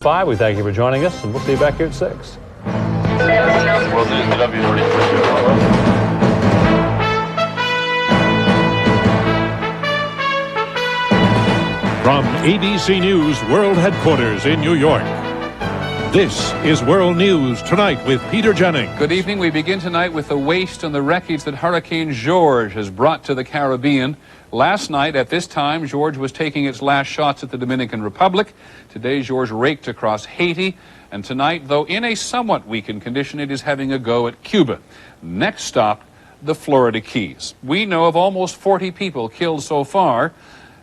5. We thank you for joining us, and we'll see you back here at 6. World News, From ABC News World Headquarters in New York, this is World News Tonight with Peter Jennings. Good evening. We begin tonight with the waste and the wreckage that Hurricane George has brought to the Caribbean. Last night, at this time, George was taking its last shots at the Dominican Republic. Today, George raked across Haiti. And tonight, though in a somewhat weakened condition, it is having a go at Cuba. Next stop, the Florida Keys. We know of almost 40 people killed so far.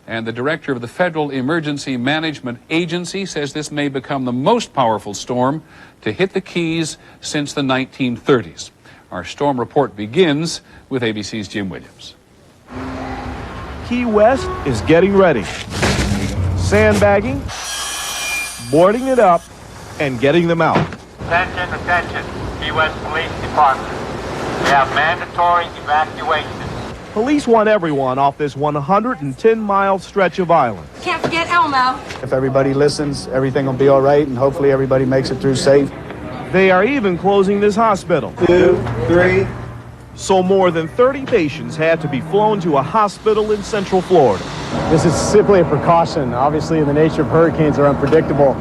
And the director of the Federal Emergency Management Agency says this may become the most powerful storm to hit the Keys since the 1930s. Our storm report begins with ABC's Jim Williams. Key West is getting ready. Sandbagging, boarding it up, and getting them out. Attention, attention, Key West Police Department. We have mandatory evacuation. Police want everyone off this 110-mile stretch of island. Can't forget Elmo. If everybody listens, everything will be all right, and hopefully everybody makes it through safe. They are even closing this hospital. 2, 3. So more than 30 patients had to be flown to a hospital in Central Florida. This is simply a precaution. Obviously, the nature of hurricanes are unpredictable.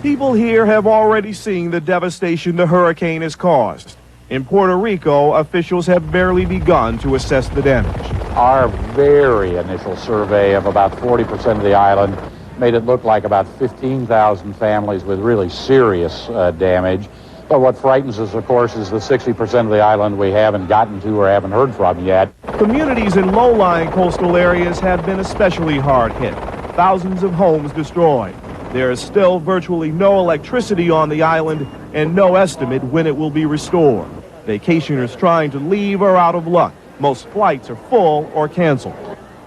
People here have already seen the devastation the hurricane has caused. In Puerto Rico, officials have barely begun to assess the damage. Our very initial survey of about 40% of the island made it look like about 15,000 families with really serious damage. But what frightens us, of course, is the 60% of the island we haven't gotten to or haven't heard from yet. Communities in low-lying coastal areas have been especially hard hit. Thousands of homes destroyed. There is still virtually no electricity on the island and no estimate when it will be restored. Vacationers trying to leave are out of luck. Most flights are full or canceled.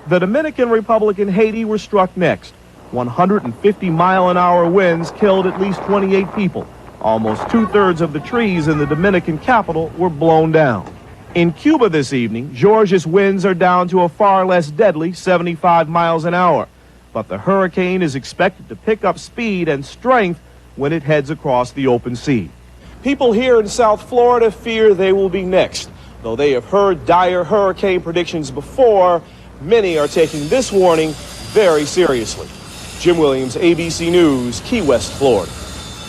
The Dominican Republic and Haiti were struck next. 150-mile-an-hour winds killed at least 28 people. Almost two-thirds of the trees in the Dominican capital were blown down. In Cuba this evening, George's winds are down to a far less deadly 75 miles an hour. But the hurricane is expected to pick up speed and strength when it heads across the open sea. People here in South Florida fear they will be next. Though they have heard dire hurricane predictions before, many are taking this warning very seriously. Jim Williams, ABC News, Key West, Florida.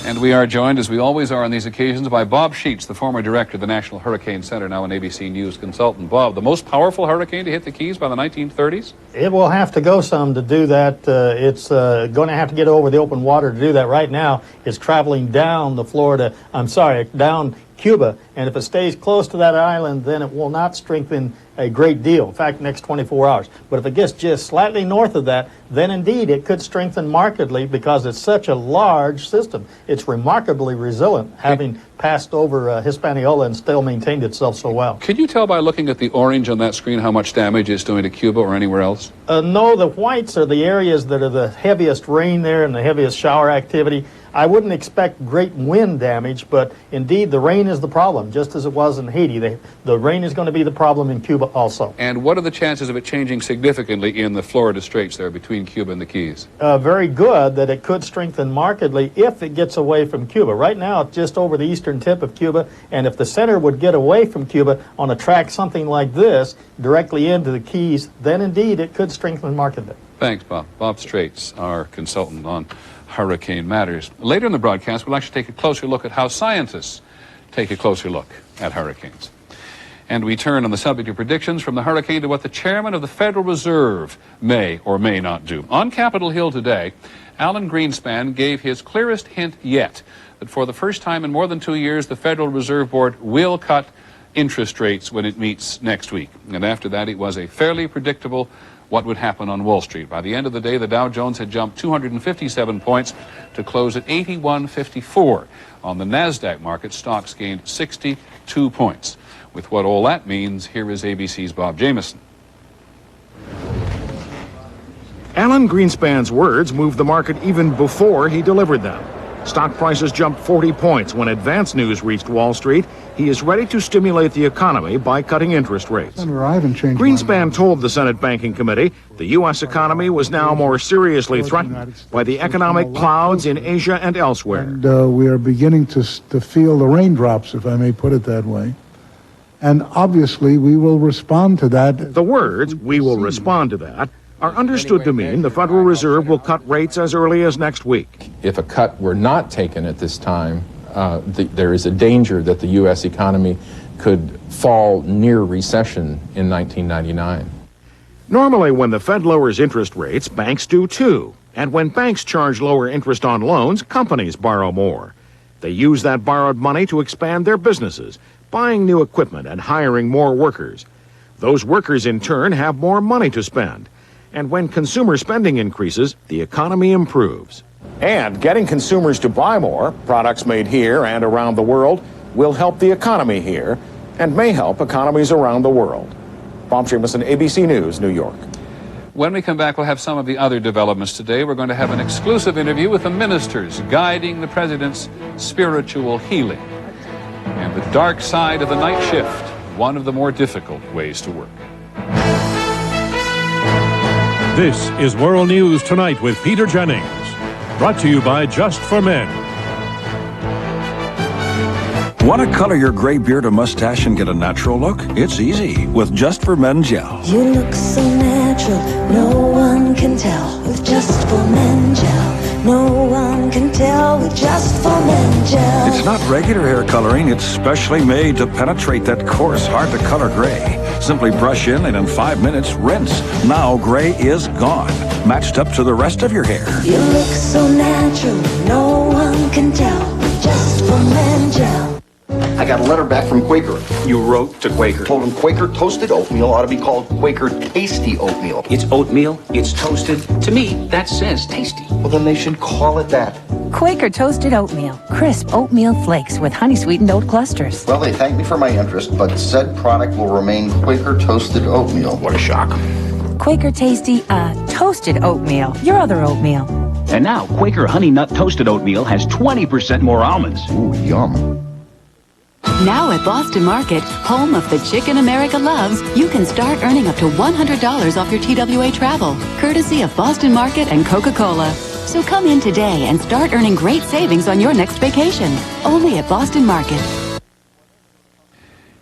And we are joined, as we always are on these occasions, by Bob Sheets, the former director of the National Hurricane Center, now an ABC News consultant. Bob, the most powerful hurricane to hit the Keys by the 1930s? It will have to go some to do that. It's going to have to get over the open water to do that. Right now, it's traveling down down Cuba, and if it stays close to that island, then it will not strengthen a great deal. In fact, next 24 hours. But if it gets just slightly north of that, then indeed it could strengthen markedly because it's such a large system. It's remarkably resilient, having passed over Hispaniola and still maintained itself so well. Can you tell by looking at the orange on that screen how much damage it's doing to Cuba or anywhere else? No, the whites are the areas that are the heaviest rain there and the heaviest shower activity. I wouldn't expect great wind damage, but indeed the rain is the problem, just as it was in Haiti. The rain is going to be the problem in Cuba also. And what are the chances of it changing significantly in the Florida Straits there between Cuba and the Keys? Very good, that it could strengthen markedly if it gets away from Cuba. Right now, it's just over the eastern tip of Cuba, and if the center would get away from Cuba on a track something like this, directly into the Keys, then indeed it could strengthen markedly. Thanks, Bob. Bob Straits, our consultant on hurricane matters. Later in the broadcast, we'll actually take a closer look at how scientists take a closer look at hurricanes. And we turn on the subject of predictions from the hurricane to what the chairman of the Federal Reserve may or may not do. On Capitol Hill today, Alan Greenspan gave his clearest hint yet that for the first time in more than 2 years, the Federal Reserve Board will cut interest rates when it meets next week. And after that, it was a fairly predictable what would happen on Wall Street. By the end of the day, the Dow Jones had jumped 257 points to close at 8154. On the NASDAQ market, stocks gained 62 points. With what all that means, here is ABC's Bob Jamieson. Alan Greenspan's words moved the market even before he delivered them. Stock prices jumped 40 points when advance news reached Wall Street. He is ready to stimulate the economy by cutting interest rates. Senator, I haven't changed Greenspan told the Senate Banking Committee the U.S. economy was now more seriously threatened by the economic clouds in Asia and elsewhere. And we are beginning to feel the raindrops, if I may put it that way. And obviously, we will respond to that. The words, "we will respond to that," are understood to mean the Federal Reserve will cut rates as early as next week. If a cut were not taken at this time, there is a danger that the U.S. economy could fall near recession in 1999. Normally, when the Fed lowers interest rates, banks do too. And when banks charge lower interest on loans, companies borrow more. They use that borrowed money to expand their businesses, buying new equipment and hiring more workers. Those workers, in turn, have more money to spend. And when consumer spending increases, the economy improves. And getting consumers to buy more, products made here and around the world, will help the economy here and may help economies around the world. Bob Jamieson, ABC News, New York. When we come back, we'll have some of the other developments today. We're going to have an exclusive interview with the ministers guiding the president's spiritual healing. And the dark side of the night shift, one of the more difficult ways to work. This is World News Tonight with Peter Jennings. Brought to you by Just for Men. Want to color your gray beard or mustache and get a natural look? It's easy with Just for Men Gel. You look so natural, no one can tell with Just for Men Gel. No one can tell with Just for Men Gel. It's not regular hair coloring, it's specially made to penetrate that coarse, hard to color gray. Simply brush in and in 5 minutes, rinse. Now gray is gone, matched up to the rest of your hair. You look so natural, no one can tell with Just for Men Gel. I got a letter back from Quaker. You wrote to Quaker. Told them Quaker toasted oatmeal ought to be called Quaker tasty oatmeal. It's oatmeal, it's toasted. To me, that says tasty. Well, then they should call it that. Quaker toasted oatmeal. Crisp oatmeal flakes with honey-sweetened oat clusters. Well, they thanked me for my interest, but said product will remain Quaker toasted oatmeal. What a shock. Quaker tasty, toasted oatmeal. Your other oatmeal. And now, Quaker Honey Nut Toasted Oatmeal has 20% more almonds. Ooh, yum. Now at Boston Market, home of the chicken America loves, you can start earning up to $100 off your TWA travel, courtesy of Boston Market and Coca-Cola. So come in today and start earning great savings on your next vacation, only at Boston Market.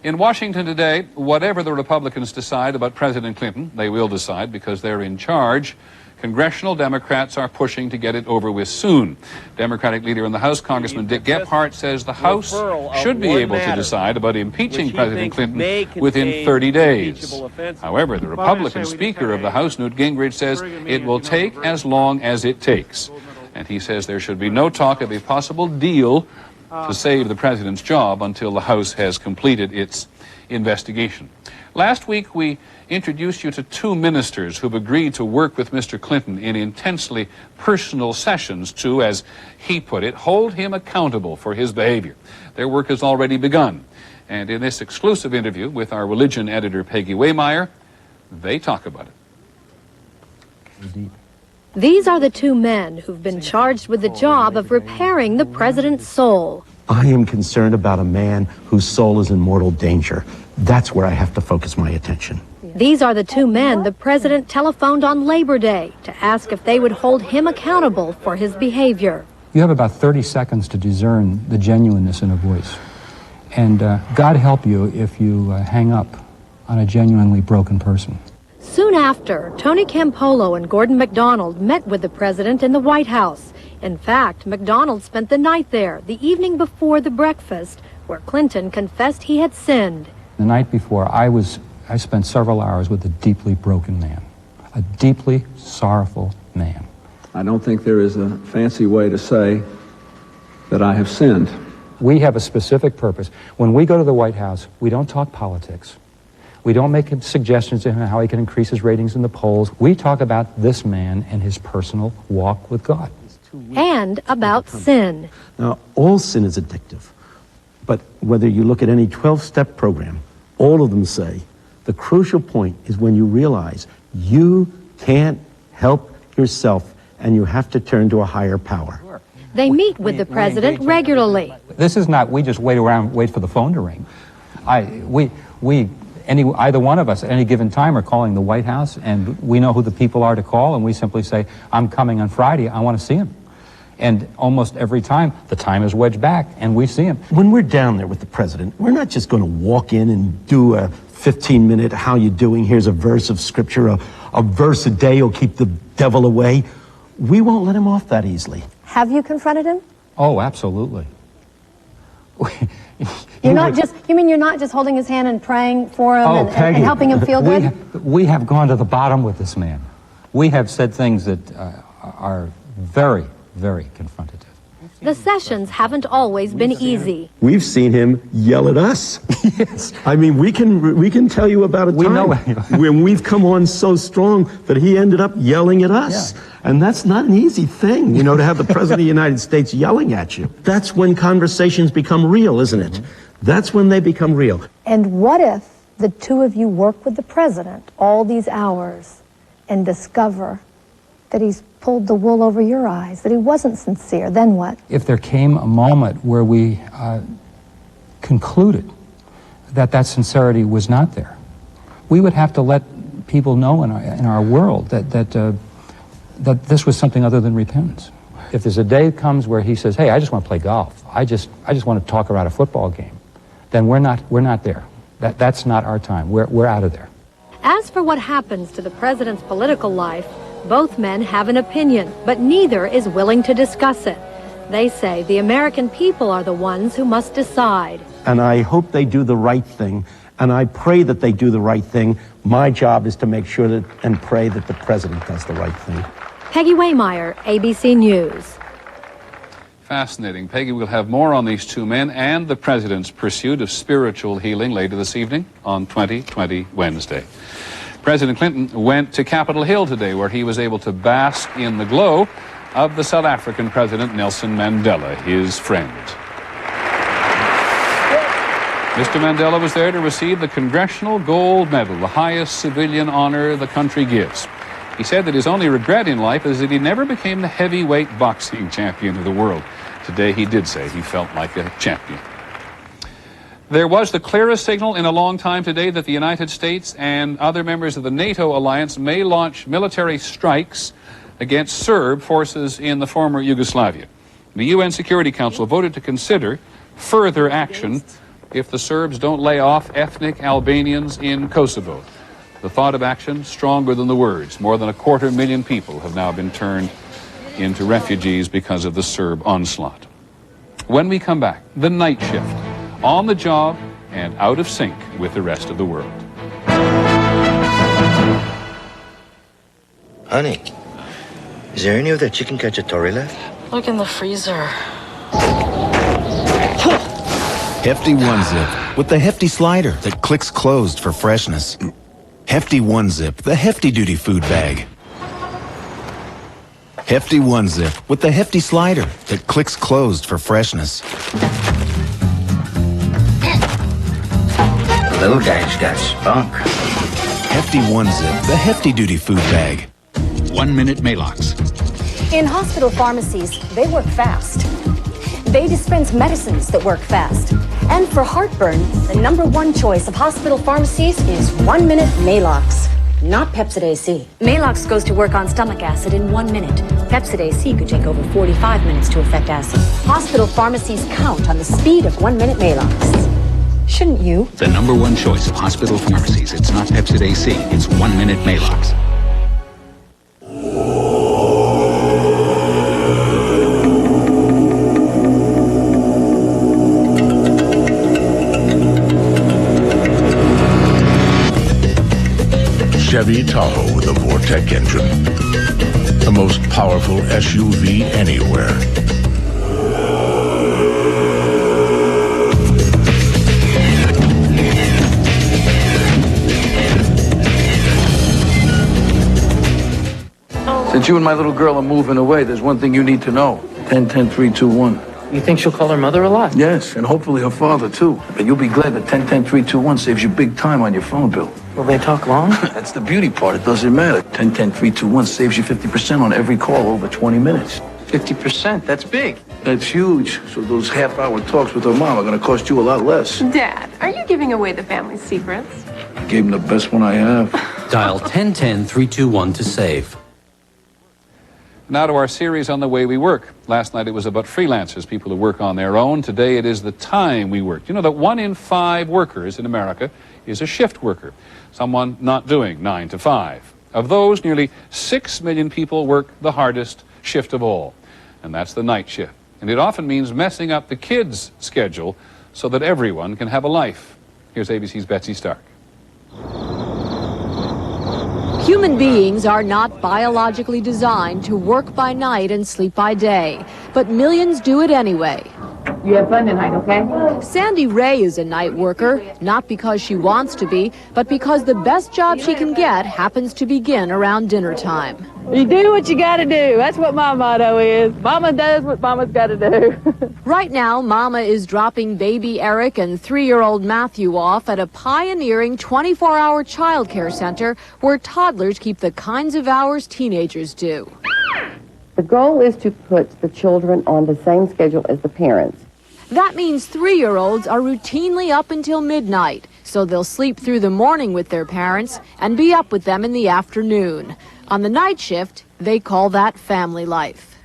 In Washington today, whatever the Republicans decide about President Clinton, they will decide because they're in charge. Congressional Democrats are pushing to get it over with soon. Democratic leader in the House, Congressman Dick Gephardt, says the House should be able to decide about impeaching President Clinton within 30 days. However, the Republican Speaker of the House, Newt Gingrich, says it will take as long as it takes. And he says there should be no talk of a possible deal to save the president's job until the House has completed its investigation. Last week, we introduced you to two ministers who've agreed to work with Mr. Clinton in intensely personal sessions to, as he put it, hold him accountable for his behavior. Their work has already begun. And in this exclusive interview with our religion editor, Peggy Waymeyer, they talk about it. These are the two men who've been charged with the job of repairing the president's soul. I am concerned about a man whose soul is in mortal danger. That's where I have to focus my attention. These are the two men the president telephoned on Labor Day to ask if they would hold him accountable for his behavior. You have about 30 seconds to discern the genuineness in a voice. And God help you if you hang up on a genuinely broken person. Soon after, Tony Campolo and Gordon MacDonald met with the president in the White House. In fact, MacDonald spent the night there, the evening before the breakfast, where Clinton confessed he had sinned. The night before, I spent several hours with a deeply broken man, a deeply sorrowful man. I don't think there is a fancy way to say that I have sinned. We have a specific purpose. When we go to the White House, we don't talk politics. We don't make suggestions to him how he can increase his ratings in the polls. We talk about this man and his personal walk with God. And about sin. Now, all sin is addictive. But whether you look at any 12-step program, all of them say the crucial point is when you realize you can't help yourself and you have to turn to a higher power. They meet with the president regularly. This is not, we just wait around, wait for the phone to ring. Either one of us at any given time are calling the White House, and we know who the people are to call, and we simply say, I'm coming on Friday, I want to see him. And almost every time, the time is wedged back, and we see him. When we're down there with the president, we're not just going to walk in and do a 15-minute, how you doing, here's a verse of scripture, a verse a day will keep the devil away. We won't let him off that easily. Have you confronted him? Oh, absolutely. You mean you're not just holding his hand and praying for him and helping him feel good? We have gone to the bottom with this man. We have said things that are very, very confrontative. The sessions haven't always been easy. We've seen him yell at us. Yes. I mean, we can tell you about a time when we've come on so strong that he ended up yelling at us. Yeah. And that's not an easy thing, to have the President of the United States yelling at you. That's when conversations become real, isn't it? That's when they become real. And what if the two of you work with the president all these hours and discover that he's pulled the wool over your eyes, that he wasn't sincere? Then what? If there came a moment where we concluded that that sincerity was not there, we would have to let people know in our world that this was something other than repentance. If there's a day comes where he says, hey, I just want to play golf, I just want to talk around a football game, then we're not there. That's not our time. We're out of there. As for what happens to the president's political life, both men have an opinion, but neither is willing to discuss it. They say the American people are the ones who must decide. And I hope they do the right thing, and I pray that they do the right thing. My job is to make sure that and pray that the president does the right thing. Peggy Waymeyer, ABC News. Fascinating. Peggy, we'll have more on these two men and the president's pursuit of spiritual healing later this evening on 2020 Wednesday. President Clinton went to Capitol Hill today, where he was able to bask in the glow of the South African President Nelson Mandela, his friend. Mr. Mandela was there to receive the Congressional Gold Medal, the highest civilian honor the country gives. He said that his only regret in life is that he never became the heavyweight boxing champion of the world. Today he did say he felt like a champion. There was the clearest signal in a long time today that the United States and other members of the NATO alliance may launch military strikes against Serb forces in the former Yugoslavia. The UN Security Council voted to consider further action if the Serbs don't lay off ethnic Albanians in Kosovo. The thought of action stronger than the words. More than 250,000 people have now been turned into refugees because of the Serb onslaught. When we come back, the night shift, on the job and out of sync with the rest of the world. Honey, is there any of that chicken cacciatore left? Look in the freezer. Hefty One Zip with the hefty slider that clicks closed for freshness. Hefty One Zip, the hefty duty food bag. Hefty One Zip with the hefty slider that clicks closed for freshness. The little guy's got spunk. Hefty One Zip, the hefty duty food bag. 1 Minute Maalox. In hospital pharmacies, they work fast. They dispense medicines that work fast. And for heartburn, the #1 choice of hospital pharmacies is 1 Minute Maalox, not Pepcid AC. Maalox goes to work on stomach acid in 1 minute. Pepcid AC could take over 45 minutes to affect acid. Hospital pharmacies count on the speed of 1 Minute Maalox. Shouldn't you? The #1 choice of hospital pharmacies. It's not Pepcid AC, it's 1 Minute Maalox. Chevy Tahoe with a Vortec engine. The most powerful SUV anywhere. Since you and my little girl are moving away, there's one thing you need to know. 10-10-3-2-1. You think she'll call her mother a lot? Yes, and hopefully her father, too. But you'll be glad that 10-10-3-2-1 saves you big time on your phone bill. Will they talk long? That's the beauty part. It doesn't matter. 10-10-3-2-1 saves you 50% on every call over 20 minutes. 50%, that's big. That's huge. So those half-hour talks with her mom are going to cost you a lot less. Dad, are you giving away the family secrets? I gave him the best one I have. Dial 1010-321 to save. Now to our series on the way we work. Last night it was about freelancers, people who work on their own. Today it is the time we work. You know that 1 in 5 workers in America is a shift worker, someone not doing 9 to 5. Of those, nearly 6 million people work the hardest shift of all, and that's the night shift. And it often means messing up the kids' schedule so that everyone can have a life. Here's ABC's Betsy Stark. Human beings are not biologically designed to work by night and sleep by day, but millions do it anyway. You have fun tonight, okay? Sandy Ray is a night worker, not because she wants to be, but because the best job she can get happens to begin around dinner time. You do what you gotta do. That's what my motto is. Mama does what mama's gotta do. Right now, Mama is dropping baby Eric and 3-year-old Matthew off at a pioneering 24-hour childcare center where toddlers keep the kinds of hours teenagers do. The goal is to put the children on the same schedule as the parents. That means 3-year-olds are routinely up until midnight, so they'll sleep through the morning with their parents and be up with them in the afternoon. On the night shift, they call that family life.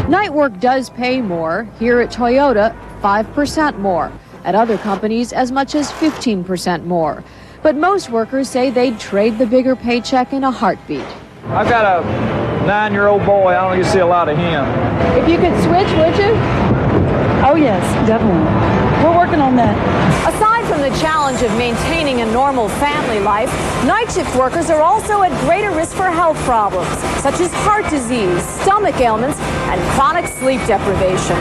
Night work does pay more. Here at Toyota, 5% more. At other companies, as much as 15% more. But most workers say they'd trade the bigger paycheck in a heartbeat. I've got a 9-year-old boy. I don't get to see a lot of him. If you could switch, would you? Oh, yes, definitely. We're working on that. Aside from the challenge of maintaining a normal family life, night shift workers are also at greater risk for health problems, such as heart disease, stomach ailments, and chronic sleep deprivation.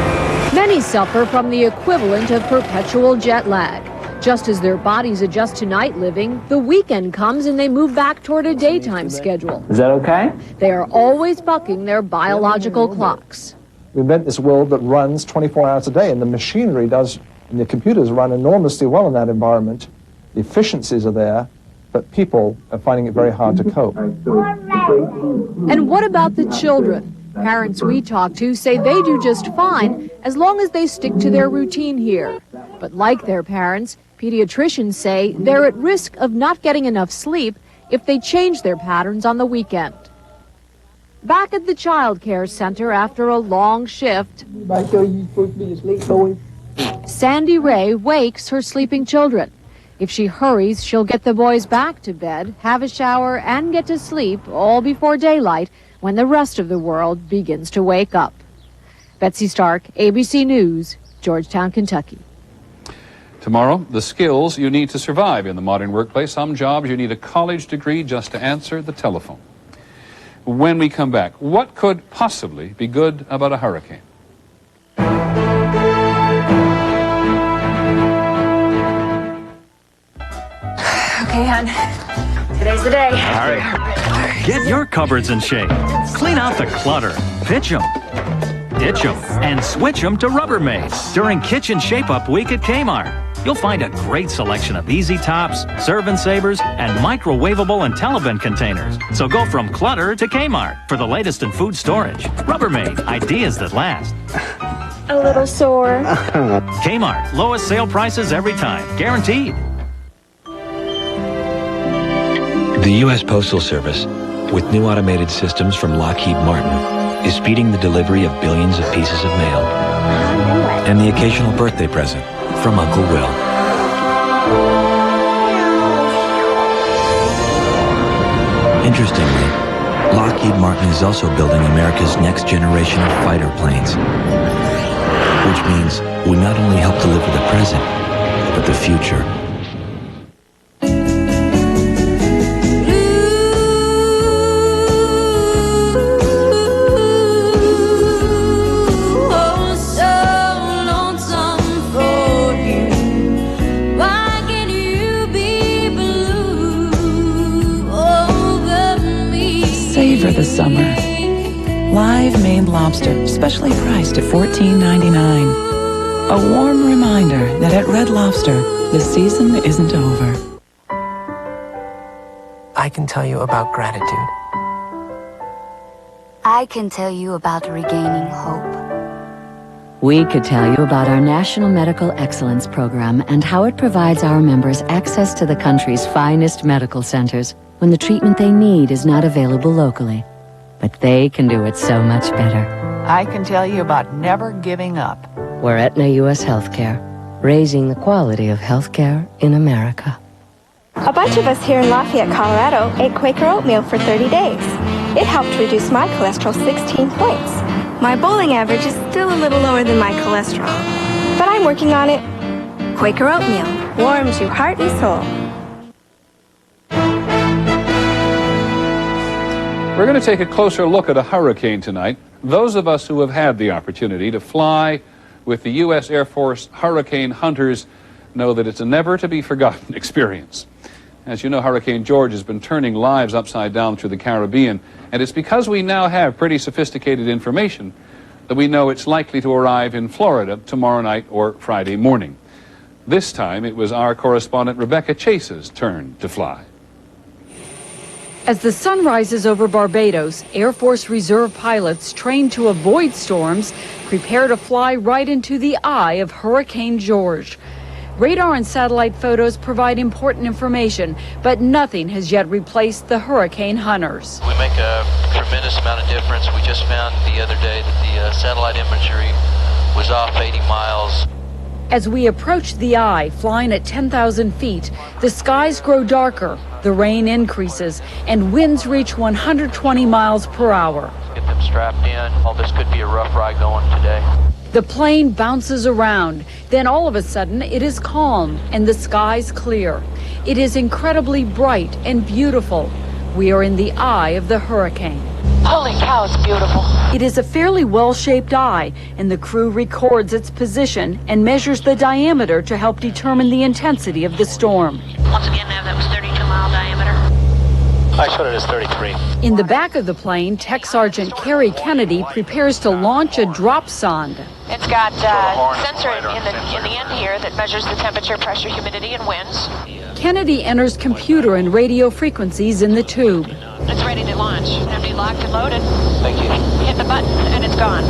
Many suffer from the equivalent of perpetual jet lag. Just as their bodies adjust to night living, the weekend comes and they move back toward a daytime schedule. Is that okay? They are always bucking their biological clocks. We invent this world that runs 24 hours a day, and the machinery does, and the computers run enormously well in that environment. The efficiencies are there, but people are finding it very hard to cope. And what about the children? Parents we talk to say they do just fine as long as they stick to their routine here. But like their parents, pediatricians say they're at risk of not getting enough sleep if they change their patterns on the weekend. Back at the child care center after a long shift, Sandy Ray wakes her sleeping children. If she hurries, she'll get the boys back to bed, have a shower, and get to sleep all before daylight when the rest of the world begins to wake up. Betsy Stark, ABC News, Georgetown, Kentucky. Tomorrow, the skills you need to survive in the modern workplace. Some jobs you need a college degree just to answer the telephone. When we come back, what could possibly be good about a hurricane? Okay, hon. Today's the day. All right. Get your cupboards in shape. Clean out the clutter. Pitch them. Ditch them. And switch them to Rubbermaid during Kitchen Shape-Up Week at Kmart. You'll find a great selection of easy tops, serve-and-savers, and microwavable and Telebin containers. So go from clutter to Kmart for the latest in food storage. Rubbermaid, ideas that last. A little sore. Kmart, lowest sale prices every time, guaranteed. The U.S. Postal Service, with new automated systems from Lockheed Martin, is speeding the delivery of billions of pieces of mail and the occasional birthday present from Uncle Will. Interestingly, Lockheed Martin is also building America's next generation of fighter planes, which means we not only help deliver the present, but the future. Savor the summer. Live Maine lobster, specially priced at $14.99. A warm reminder that at Red Lobster, the season isn't over. I can tell you about gratitude. I can tell you about regaining hope. We could tell you about our National Medical Excellence Program and how it provides our members access to the country's finest medical centers when the treatment they need is not available locally. But they can do it so much better. I can tell you about never giving up. We're Aetna U.S. Healthcare, raising the quality of healthcare in America. A bunch of us here in Lafayette, Colorado, ate Quaker oatmeal for 30 days. It helped reduce my cholesterol 16 points. My bowling average is still a little lower than my cholesterol, but I'm working on it. Quaker oatmeal warms your heart and soul. We're going to take a closer look at a hurricane tonight. Those of us who have had the opportunity to fly with the U.S. Air Force Hurricane Hunters know that it's a never-to-be-forgotten experience. As you know, Hurricane George has been turning lives upside down through the Caribbean, and it's because we now have pretty sophisticated information that we know it's likely to arrive in Florida tomorrow night or Friday morning. This time, it was our correspondent Rebecca Chase's turn to fly. As the sun rises over Barbados, Air Force Reserve pilots trained to avoid storms prepare to fly right into the eye of Hurricane George. Radar and satellite photos provide important information, but nothing has yet replaced the hurricane hunters. We make a tremendous amount of difference. We just found the other day that the satellite imagery was off 80 miles. As we approach the eye, flying at 10,000 feet, the skies grow darker, the rain increases, and winds reach 120 miles per hour. Get them strapped in. All this could be a rough ride going today. The plane bounces around. Then all of a sudden, it is calm and the skies clear. It is incredibly bright and beautiful. We are in the eye of the hurricane. Holy cow, it's beautiful. It is a fairly well-shaped eye, and the crew records its position and measures the diameter to help determine the intensity of the storm. Once again, Nav, that was 32-mile diameter. I showed it as 33. In the back of the plane, Tech Sergeant Carrie Kennedy prepares to launch a drop sonde. It's got sensor in the end here that measures the temperature, pressure, humidity, and winds. Kennedy enters computer and radio frequencies in the tube. It's ready to launch. Empty, locked, and loaded. Thank you. Hit the button, and it's gone.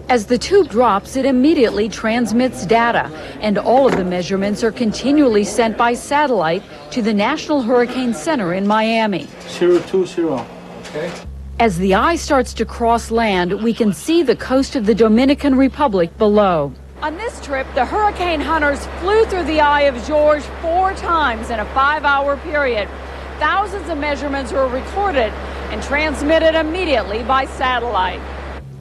As the tube drops, it immediately transmits data, and all of the measurements are continually sent by satellite to the National Hurricane Center in Miami. 020. Okay. As the eye starts to cross land, we can see the coast of the Dominican Republic below. On this trip, the hurricane hunters flew through the eye of George 4 times in a 5-hour period. Thousands of measurements were recorded and transmitted immediately by satellite.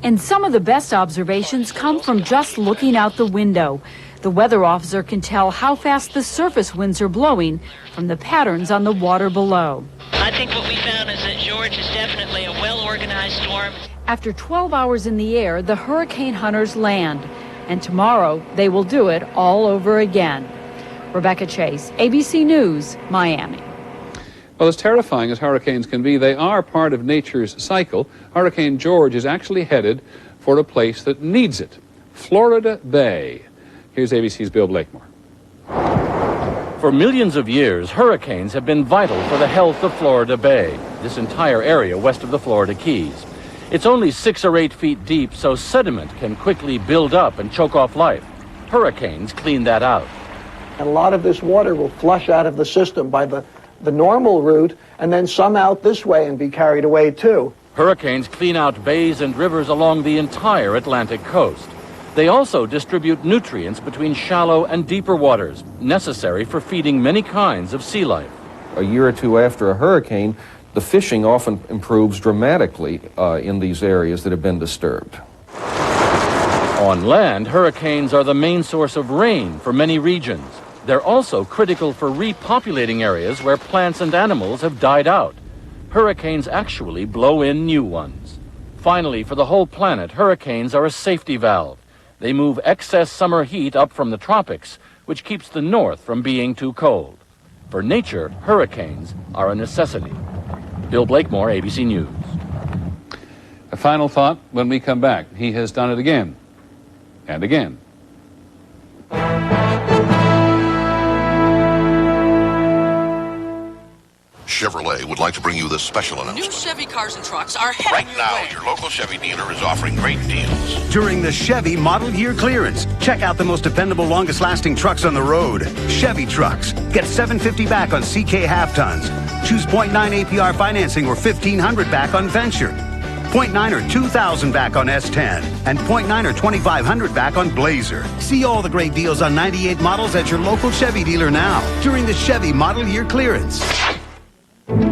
And some of the best observations come from just looking out the window. The weather officer can tell how fast the surface winds are blowing from the patterns on the water below. I think what we found is that George is definitely a well-organized storm. After 12 hours in the air, the hurricane hunters land. And tomorrow, they will do it all over again. Rebecca Chase, ABC News, Miami. Well, as terrifying as hurricanes can be, they are part of nature's cycle. Hurricane George is actually headed for a place that needs it, Florida Bay. Here's ABC's Bill Blakemore. For millions of years, hurricanes have been vital for the health of Florida Bay, this entire area west of the Florida Keys. It's only 6 or 8 feet deep, so sediment can quickly build up and choke off life. Hurricanes clean that out. And a lot of this water will flush out of the system by the normal route, and then some out this way and be carried away too. Hurricanes clean out bays and rivers along the entire Atlantic coast. They also distribute nutrients between shallow and deeper waters, necessary for feeding many kinds of sea life. A year or two after a hurricane, the fishing often improves dramatically in these areas that have been disturbed. On land, hurricanes are the main source of rain for many regions. They're also critical for repopulating areas where plants and animals have died out. Hurricanes actually blow in new ones. Finally, for the whole planet, hurricanes are a safety valve. They move excess summer heat up from the tropics, which keeps the north from being too cold. For nature, hurricanes are a necessity. Bill Blakemore, ABC News. A final thought when we come back. He has done it again and again. Chevrolet Chevrolet would like to bring you this special announcement. New Chevy cars and trucks are heading Right now, your local Chevy dealer is offering great deals. During the Chevy Model Year Clearance, check out the most dependable, longest-lasting trucks on the road. Chevy trucks. Get $750 back on CK half-tons. Choose 0.9 APR financing or $1,500 back on Venture. 0.9 or $2,000 back on S10. And 0.9 or $2,500 back on Blazer. See all the great deals on 98 models at your local Chevy dealer now during the Chevy Model Year Clearance.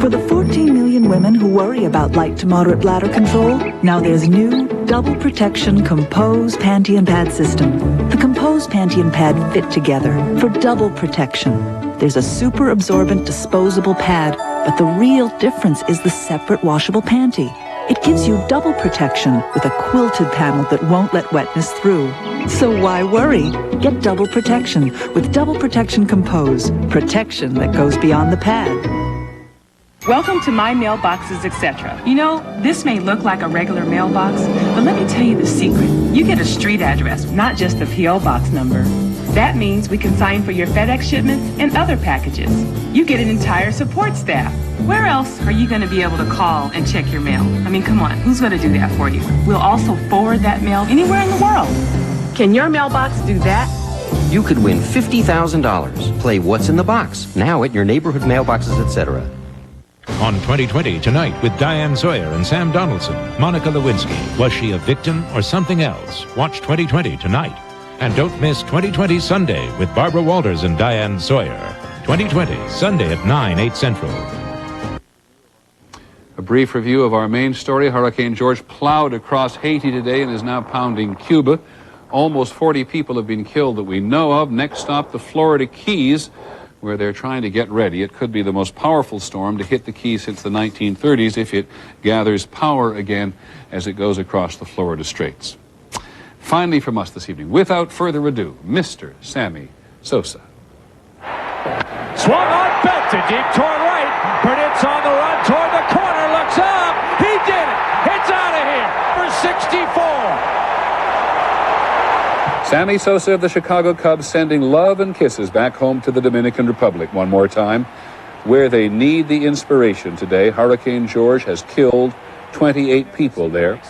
For the 14 million women who worry about light to moderate bladder control, now there's new Double Protection Compose Panty and Pad System. The Compose Panty and Pad fit together for double protection. There's a super absorbent disposable pad, but the real difference is the separate washable panty. It gives you double protection with a quilted panel that won't let wetness through. So why worry? Get double protection with Double Protection Compose. Protection that goes beyond the pad. Welcome to My Mailboxes, etc. You know, this may look like a regular mailbox, but let me tell you the secret. You get a street address, not just a P.O. box number. That means we can sign for your FedEx shipments and other packages. You get an entire support staff. Where else are you going to be able to call and check your mail? I mean, come on, who's going to do that for you? We'll also forward that mail anywhere in the world. Can your mailbox do that? You could win $50,000. Play What's in the Box, now at your neighborhood mailboxes, etc. On 2020 Tonight with Diane Sawyer and Sam Donaldson, Monica Lewinsky. Was she a victim or something else? Watch 2020 Tonight. And don't miss 2020 Sunday with Barbara Walters and Diane Sawyer. 2020 Sunday at 9, 8 Central. A brief review of our main story. Hurricane George plowed across Haiti today and is now pounding Cuba. Almost 40 people have been killed that we know of. Next stop, the Florida Keys, where they're trying to get ready. It could be the most powerful storm to hit the Keys since the 1930s if it gathers power again as it goes across the Florida Straits. Finally from us this evening, without further ado, Mr. Sammy Sosa. Swung on, belted deep toward right. Burnett's on the run toward the corner, looks up. He did it. It's out of here for 64. Sammy Sosa of the Chicago Cubs sending love and kisses back home to the Dominican Republic one more time, where they need the inspiration today. Hurricane George has killed 28 people there.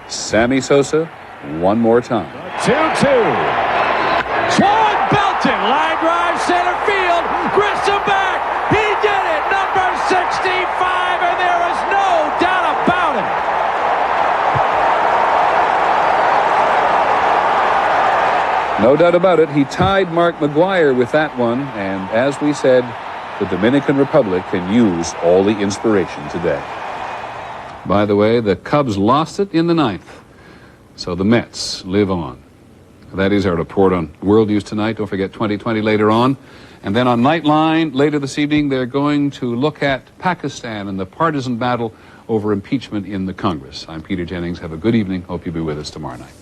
Sammy Sosa, one more time. 2-2. Swung, belted, line drive, center field. Grissom back. He did it. Number 65, and there is no doubt about it. No doubt about it, he tied Mark McGwire with that one, and as we said, the Dominican Republic can use all the inspiration today. By the way, the Cubs lost it in the 9th, so the Mets live on. That is our report on World News Tonight. Don't forget 2020 later on. And then on Nightline later this evening, they're going to look at Pakistan and the partisan battle over impeachment in the Congress. I'm Peter Jennings. Have a good evening. Hope you'll be with us tomorrow night.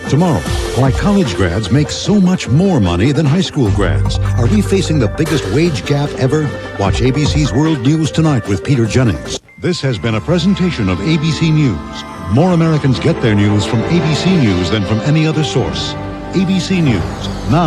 Tomorrow, why college grads make so much more money than high school grads. Are we facing the biggest wage gap ever? Watch ABC's World News Tonight with Peter Jennings. This has been a presentation of ABC News. More Americans get their news from ABC News than from any other source. ABC News, now.